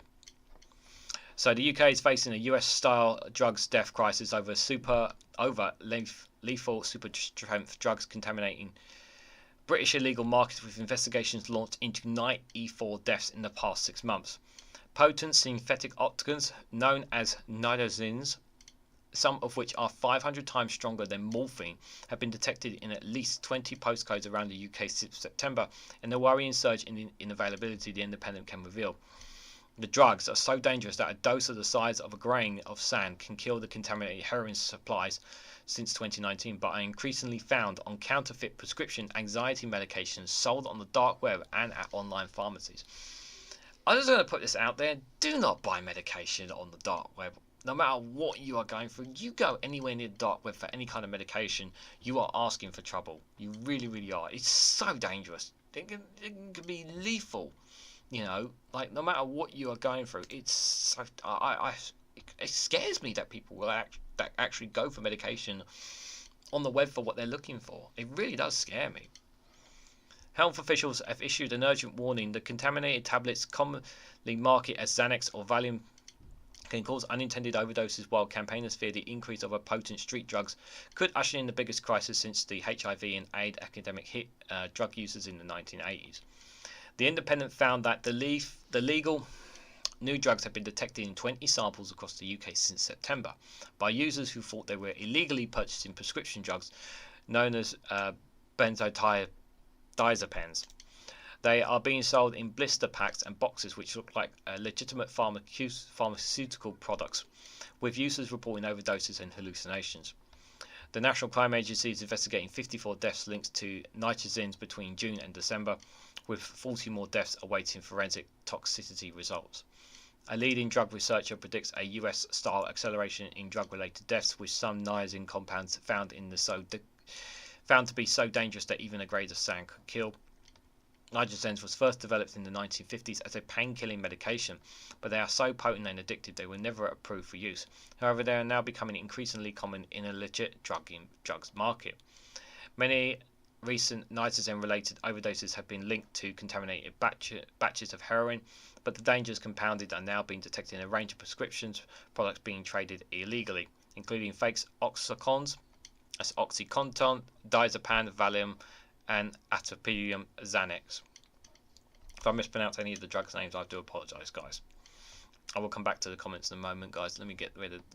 So the UK is facing a US-style drugs death crisis over lethal super strength drugs contaminating British illegal markets, with investigations launched into 94 deaths in the past 6 months. Potent synthetic opticants, known as nitazines, some of which are 500 times stronger than morphine, have been detected in at least 20 postcodes around the UK since September, and the worrying surge in availability The Independent can reveal. The drugs are so dangerous that a dose of the size of a grain of sand can kill the contaminated heroin supplies since 2019, but are increasingly found on counterfeit prescription anxiety medications sold on the dark web and at online pharmacies. I'm just going to put this out there. Do not buy medication on the dark web. No matter what you are going through, you go anywhere near the dark web for any kind of medication, you are asking for trouble. You really, really are. It's so dangerous. It can be lethal. You know, like, no matter what you are going through, it's so, it scares me that people will actually go for medication on the web for what they're looking for. It really does scare me. Health officials have issued an urgent warning that contaminated tablets, commonly marketed as Xanax or Valium, can cause unintended overdoses, while campaigners fear the increase of potent street drugs could usher in the biggest crisis since the HIV and AIDS epidemic hit drug users in the 1980s. The Independent found that the legal new drugs have been detected in 20 samples across the UK since September by users who thought they were illegally purchasing prescription drugs known as benzodiazepines. They are being sold in blister packs and boxes which look like legitimate pharmaceutical products, with users reporting overdoses and hallucinations. The National Crime Agency is investigating 54 deaths linked to nitazines between June and December, with 40 more deaths awaiting forensic toxicity results. A leading drug researcher predicts a US-style acceleration in drug-related deaths, with some niacin compounds found to be so dangerous that even a grade of sand could kill. Nitazines was first developed in the 1950s as a pain-killing medication, but they are so potent and addictive they were never approved for use. However, they are now becoming increasingly common in a legit drugs market. Many recent nitazine-related overdoses have been linked to contaminated batches of heroin, but the dangers compounded are now being detected in a range of prescriptions products being traded illegally, including fake Oxycontin, diazepam, Valium, and atopium Xanax. If I mispronounce any of the drugs' names, I do apologise, guys. I will come back to the comments in a moment, guys. Let me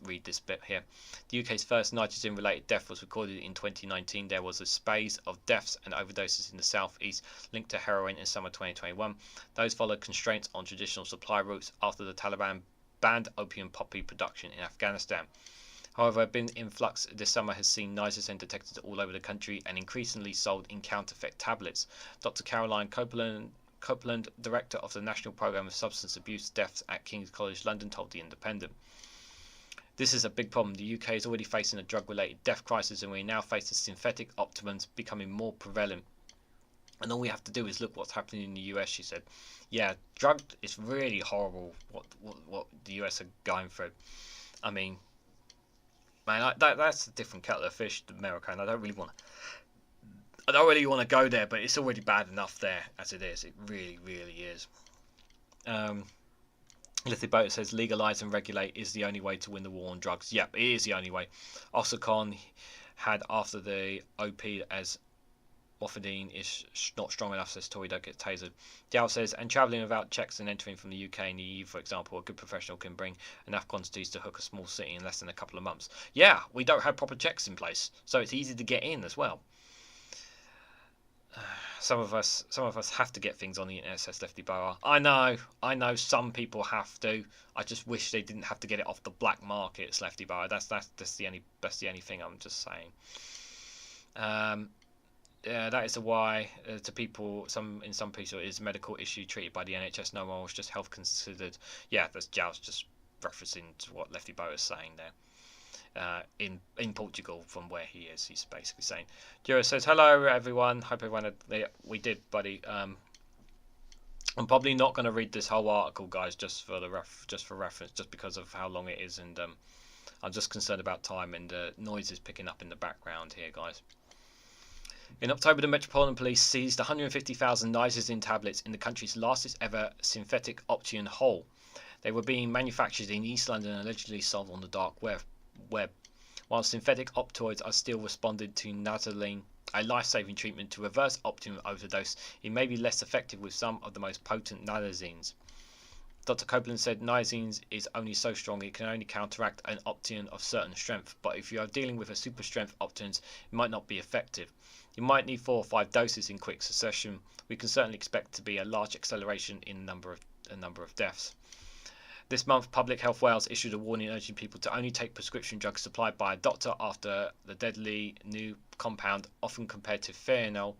read this bit here. The UK's first nitrogen-related death was recorded in 2019. There was a spate of deaths and overdoses in the southeast linked to heroin in summer 2021. Those followed constraints on traditional supply routes after the Taliban banned opium poppy production in Afghanistan. However, a bin influx this summer has seen nitazine detected all over the country and increasingly sold in counterfeit tablets. Dr. Caroline Copeland, director of the National Programme of Substance Abuse Deaths at King's College London, told The Independent. This is a big problem. The UK is already facing a drug-related death crisis, and we now face the synthetic optimums becoming more prevalent. and all we have to do is look what's happening in the US. She said, yeah, drug is really horrible what the US are going through. I mean, man, that's a different kettle of fish to America, and I don't really want to go there, but it's already bad enough there as it is. It really, really is. Lithy Boat says legalise and regulate is the only way to win the war on drugs. Yep, it is the only way. Oxycontin had after the OP as morphine is not strong enough, says Tory, don't get tasered. Dial says, and travelling without checks and entering from the UK and the EU, for example, a good professional can bring enough quantities to hook a small city in less than a couple of months. Yeah, we don't have proper checks in place, so it's easy to get in as well. Some of us have to get things on the internet, says Lefty Boa. I know some people have to. I just wish they didn't have to get it off the black market, Lefty Boa. That's the only thing I'm just saying. That is why to people, some people, it is a medical issue treated by the NHS. No one was just health considered. Yeah, that's Giles just referencing to what Lefty Boa is saying there. In Portugal, from where he is, he's basically saying. Jura says, hello everyone, hope everyone we did, buddy. I'm probably not going to read this whole article, guys, just for reference, just because of how long it is, and I'm just concerned about time, and noise is picking up in the background here, guys. In October, the Metropolitan Police seized 150,000 nizazine tablets in the country's largest ever synthetic opioid haul. They were being manufactured in East London and allegedly sold on the dark web. While synthetic opioids are still responded to naltrexone, a life-saving treatment to reverse opioid overdose, it may be less effective with some of the most potent naltrexones. Dr. Copeland said naltrexone is only so strong it can only counteract an opioid of certain strength, but if you are dealing with a super strength opioid, it might not be effective. You might need 4 or 5 doses in quick succession. We can certainly expect to be a large acceleration in the number of deaths. This month, Public Health Wales issued a warning urging people to only take prescription drugs supplied by a doctor after the deadly new compound, often compared to fentanyl,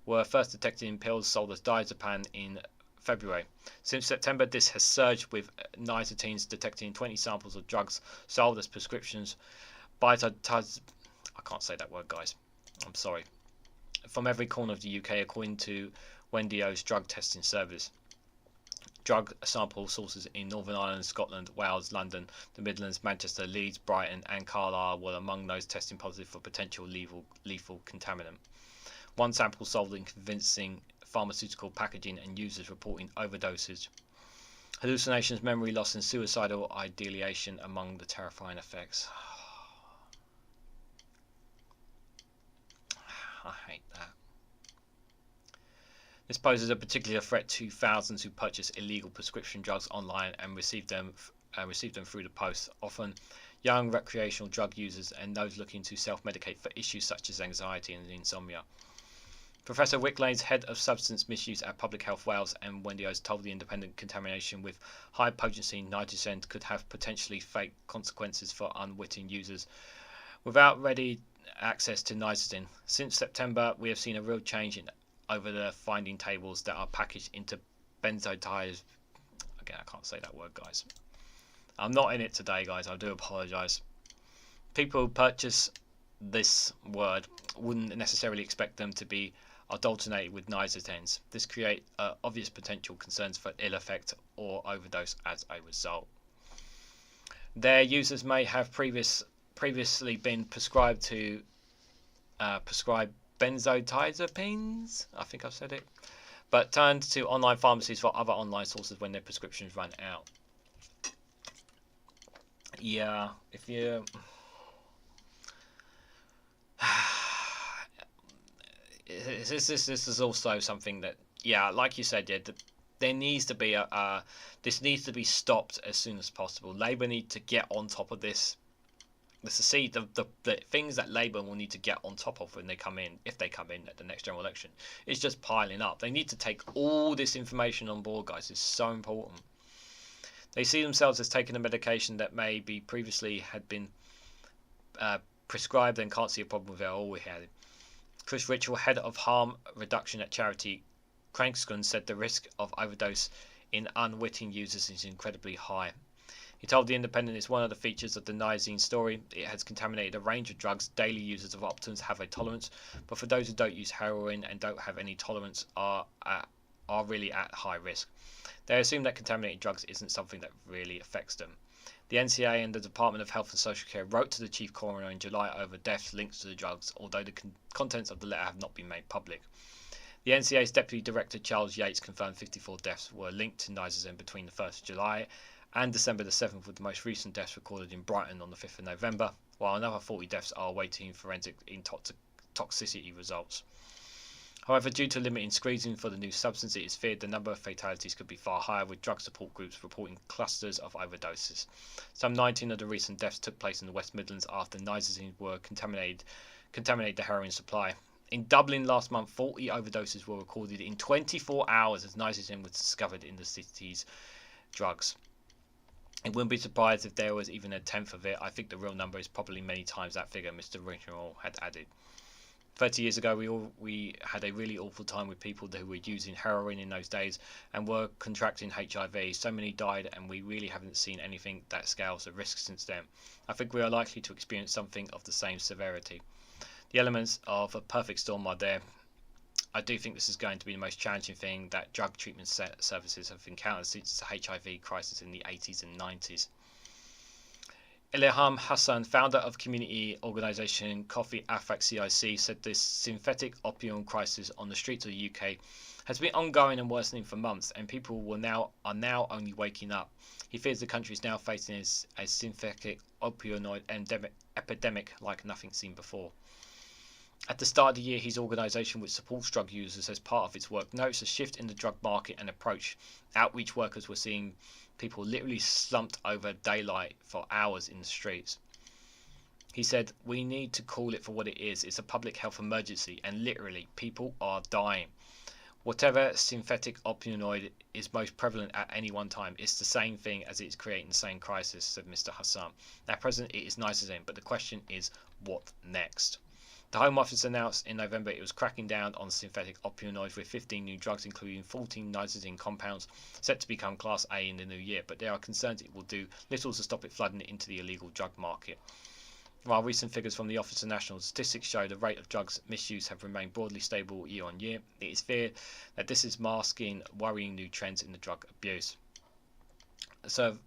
were first detected in pills sold as diazepam in February. Since September, this has surged, with nizazines detected in 20 samples of drugs sold as prescriptions by I can't say that word, guys. I'm sorry. From every corner of the UK, according to Wendio's drug testing service. Drug sample sources in Northern Ireland, Scotland, Wales, London, the Midlands, Manchester, Leeds, Brighton and Carlisle were among those testing positive for potential lethal contaminant. One sample sold in convincing pharmaceutical packaging and users reporting overdoses, hallucinations, memory loss and suicidal ideation among the terrifying effects. I hate that. This poses a particular threat to thousands who purchase illegal prescription drugs online and receive them through the post, often young recreational drug users and those looking to self-medicate for issues such as anxiety and insomnia. Professor Wick Lane's head of substance misuse at Public Health Wales and Wendio's told the Independent contamination with high potency nitrazine could have potentially fatal consequences for unwitting users without ready access to nitrazine. Since September, we have seen a real change over the finding tables that are packaged into benzodiazepines. Again, I can't say that word, guys. I'm not in it today, guys. I do apologise. People who purchase this word wouldn't necessarily expect them to be adulterated with nitrazines. This creates obvious potential concerns for ill effect or overdose as a result. Their users may have previously been prescribed benzodiazepines, I think I've said it, but turned to online pharmacies for other online sources when their prescriptions ran out. Yeah, if you this is also something that, yeah, like you said, yeah, there needs to be this needs to be stopped as soon as possible. Labour need to get on top of this. Let's see the things that Labour will need to get on top of when they come in, if they come in at the next general election. It's just piling up. They need to take all this information on board, guys. It's so important. They see themselves as taking a medication that maybe previously had been prescribed and can't see a problem with it. All we had. Chris Ritchell, head of harm reduction at charity Crankscon, said the risk of overdose in unwitting users is incredibly high. He told The Independent it's one of the features of the Nizine story. It has contaminated a range of drugs. Daily users of Optons have a tolerance, but for those who don't use heroin and don't have any tolerance are really at high risk. They assume that contaminated drugs isn't something that really affects them. The NCA and the Department of Health and Social Care wrote to the Chief Coroner in July over deaths linked to the drugs, although the contents of the letter have not been made public. The NCA's Deputy Director Charles Yates confirmed 54 deaths were linked to Nizine between the 1st of July and December the 7th, with the most recent deaths recorded in Brighton on the 5th of November, while another 40 deaths are awaiting forensic toxicity results. However, due to limiting screening for the new substance, it is feared the number of fatalities could be far higher, with drug support groups reporting clusters of overdoses. Some 19 of the recent deaths took place in the West Midlands after Nizine were contaminated the heroin supply. In Dublin last month, 40 overdoses were recorded in 24 hours as Nizine was discovered in the city's drugs. It wouldn't be surprised if there was even a tenth of it. I think the real number is probably many times that figure, Mr. Ringrell had added. 30 years ago, we had a really awful time with people who were using heroin in those days and were contracting HIV. So many died, and we really haven't seen anything that scales the risk since then. I think we are likely to experience something of the same severity. The elements of a perfect storm are there. I do think this is going to be the most challenging thing that drug treatment services have encountered since the HIV crisis in the 80s and 90s. Ilham Hassan, founder of community organisation Coffee Afak CIC, said this synthetic opium crisis on the streets of the UK has been ongoing and worsening for months, and people are now only waking up. He fears the country is now facing a synthetic opioid epidemic like nothing seen before. At the start of the year, his organisation, which supports drug users as part of its work, noticed a shift in the drug market and approach. Outreach workers were seeing people literally slumped over daylight for hours in the streets. He said, "We need to call it for what it is. It's a public health emergency, and literally, people are dying. Whatever synthetic opioid is most prevalent at any one time, it's the same thing as it's creating the same crisis," said Mr. Hassan. At present, it is Nizine, but the question is, what next? The Home Office announced in November it was cracking down on synthetic opioids with 15 new drugs, including 14 Nizine compounds, set to become Class A in the new year, but there are concerns it will do little to stop it flooding into the illegal drug market. While recent figures from the Office of National Statistics show the rate of drugs misuse have remained broadly stable year on year, it is feared that this is masking worrying new trends in the drug abuse. So,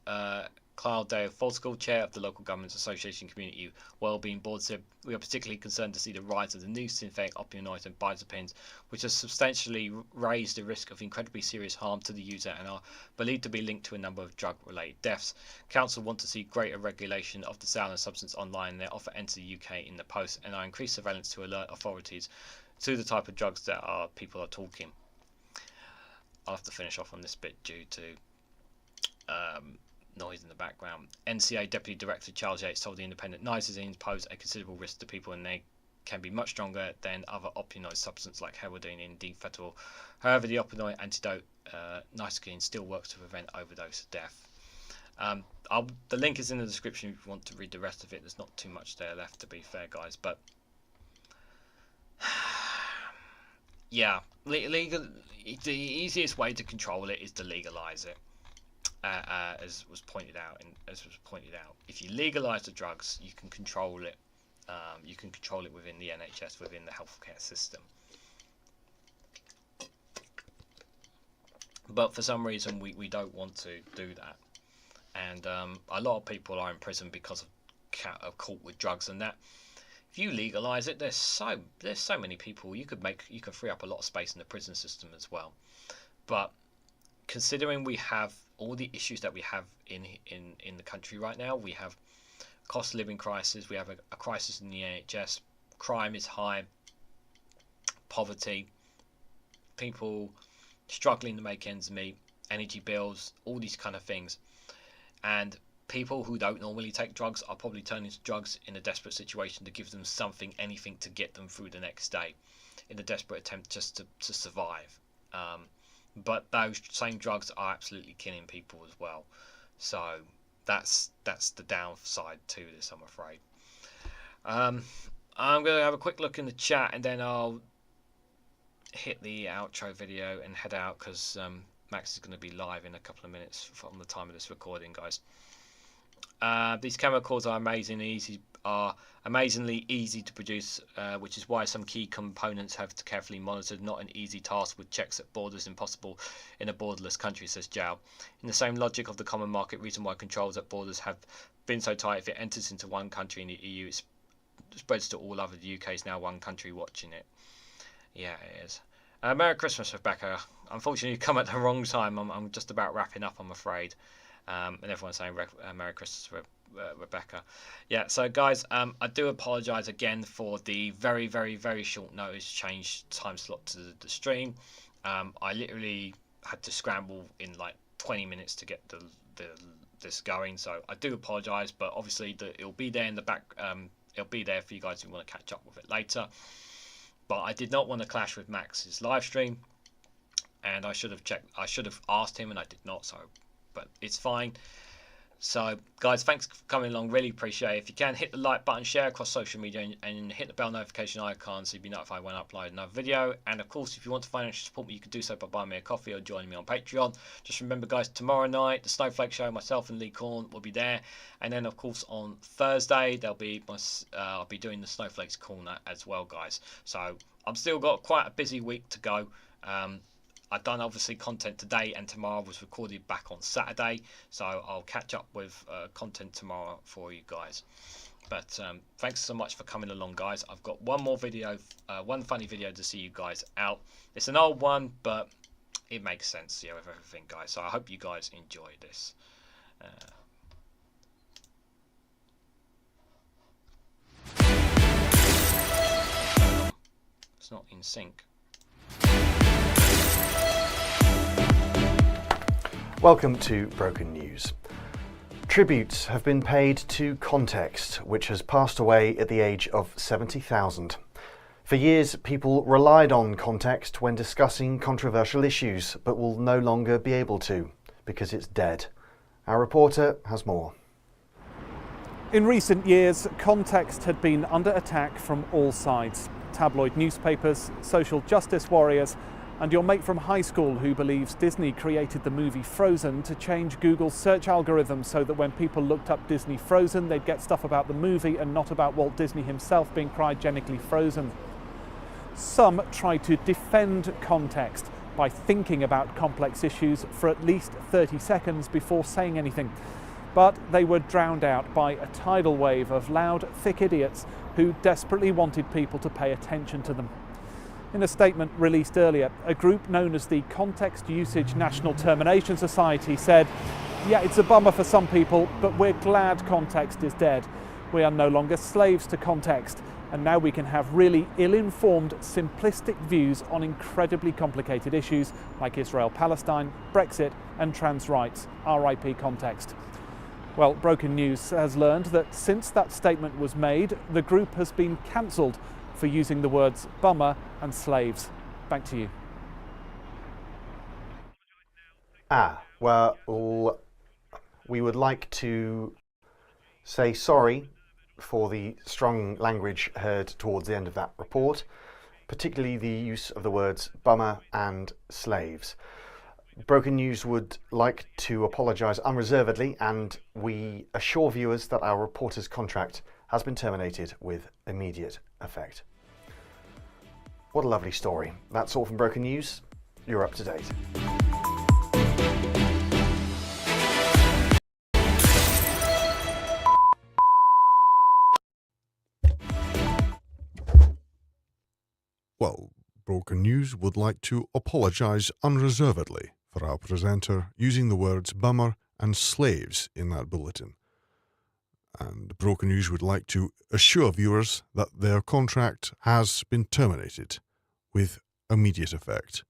Clyde Dale-Folskel, chair of the Local Governments Association Community Wellbeing Board, said, "We are particularly concerned to see the rise of the new synthetic opioids and benzodiazepines, which has substantially raised the risk of incredibly serious harm to the user and are believed to be linked to a number of drug-related deaths. Council want to see greater regulation of the sale and substance online in their offer enter the UK in the post, and are increased surveillance to alert authorities to the type of drugs that people are talking." I'll have to finish off on this bit due to noise in the background. NCA Deputy Director Charles Yates told The Independent, "Nizine pose a considerable risk to people, and they can be much stronger than other opioid substances like heroin and indeed fentanyl. However, the opioid antidote, Nizine, still works to prevent overdose death." The link is in the description if you want to read the rest of it. There's not too much there left, to be fair, guys, but yeah, the easiest way to control it is to legalize it. As was pointed out, if you legalize the drugs, you can control it. You can control it within the NHS, within the healthcare system. But for some reason, we don't want to do that, and a lot of people are in prison because of caught with drugs and that. If you legalize it, there's so many people you could free up a lot of space in the prison system as well. But considering we have all the issues that we have in the country right now, we have cost of living crisis, we have a crisis in the NHS, crime is high, poverty, people struggling to make ends meet, energy bills, all these kind of things, and people who don't normally take drugs are probably turning to drugs in a desperate situation to give them something, anything to get them through the next day, in a desperate attempt just to survive. But those same drugs are absolutely killing people as well. So that's the downside to this, I'm afraid. I'm going to have a quick look in the chat, and then I'll hit the outro video and head out, because Max is going to be live in a couple of minutes from the time of this recording, guys. These chemicals are amazingly easy to produce, which is why some key components have to carefully monitored. Not an easy task with checks at borders impossible in a borderless country, says Zhao. In the same logic of the common market, reason why controls at borders have been so tight, if it enters into one country in the EU, it spreads to all other. The UK is now one country watching it. Yeah, it is. Merry Christmas, Rebecca. Unfortunately, you come at the wrong time. I'm just about wrapping up, I'm afraid. And everyone's saying Merry Christmas, Rebecca. Yeah, so guys, I do apologise again for the very, very, very short notice change time slot to the stream. I literally had to scramble in like 20 minutes to get this going, so I do apologise, but obviously it'll be there in the back. It'll be there for you guys who want to catch up with it later. But I did not want to clash with Max's live stream, and I should have asked him, and I did not. So, but it's fine. So, guys, thanks for coming along. Really appreciate it. If you can, hit the like button, share across social media, and hit the bell notification icon so you'll be notified when I upload another video. And of course, if you want to financially support me, you can do so by buying me a coffee or joining me on Patreon. Just remember, guys, tomorrow night, the Snowflake show, myself and Lee Corn will be there. And then, of course, on Thursday, I'll be doing the Snowflakes corner as well, guys. So I've still got quite a busy week to go. I've done obviously content today, and tomorrow was recorded back on Saturday, so I'll catch up with content tomorrow for you guys. But thanks so much for coming along, guys. I've got one more video, one funny video to see you guys out. It's an old one, but it makes sense, yeah, with everything, guys. So I hope you guys enjoy this. It's not in sync. Welcome to Broken News. Tributes have been paid to Context, which has passed away at the age of 70,000. For years, people relied on Context when discussing controversial issues, but will no longer be able to, because it's dead. Our reporter has more. In recent years, Context had been under attack from all sides. Tabloid newspapers, social justice warriors, and your mate from high school who believes Disney created the movie Frozen to change Google's search algorithm so that when people looked up Disney Frozen, they'd get stuff about the movie and not about Walt Disney himself being cryogenically frozen. Some tried to defend Context by thinking about complex issues for at least 30 seconds before saying anything. But they were drowned out by a tidal wave of loud, thick idiots who desperately wanted people to pay attention to them. In a statement released earlier, a group known as the Context Usage National Termination Society said, "Yeah, it's a bummer for some people, but we're glad Context is dead. We are no longer slaves to Context, and now we can have really ill-informed, simplistic views on incredibly complicated issues like Israel-Palestine, Brexit, and trans rights. RIP Context." Well, Broken News has learned that since that statement was made, the group has been cancelled for using the words bummer and slaves. Back to you. Well, we would like to say sorry for the strong language heard towards the end of that report, particularly the use of the words bummer and slaves. Broken News would like to apologise unreservedly, and we assure viewers that our reporter's contract has been terminated with immediate effect. What a lovely story. That's all from Broken News. You're up to date. Well, Broken News would like to apologise unreservedly for our presenter using the words bummer and slaves in that bulletin. And Broken News would like to assure viewers that their contract has been terminated with immediate effect.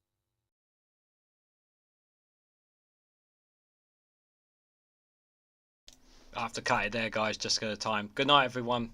I have to cut it there, guys, just because of time. Good night, everyone.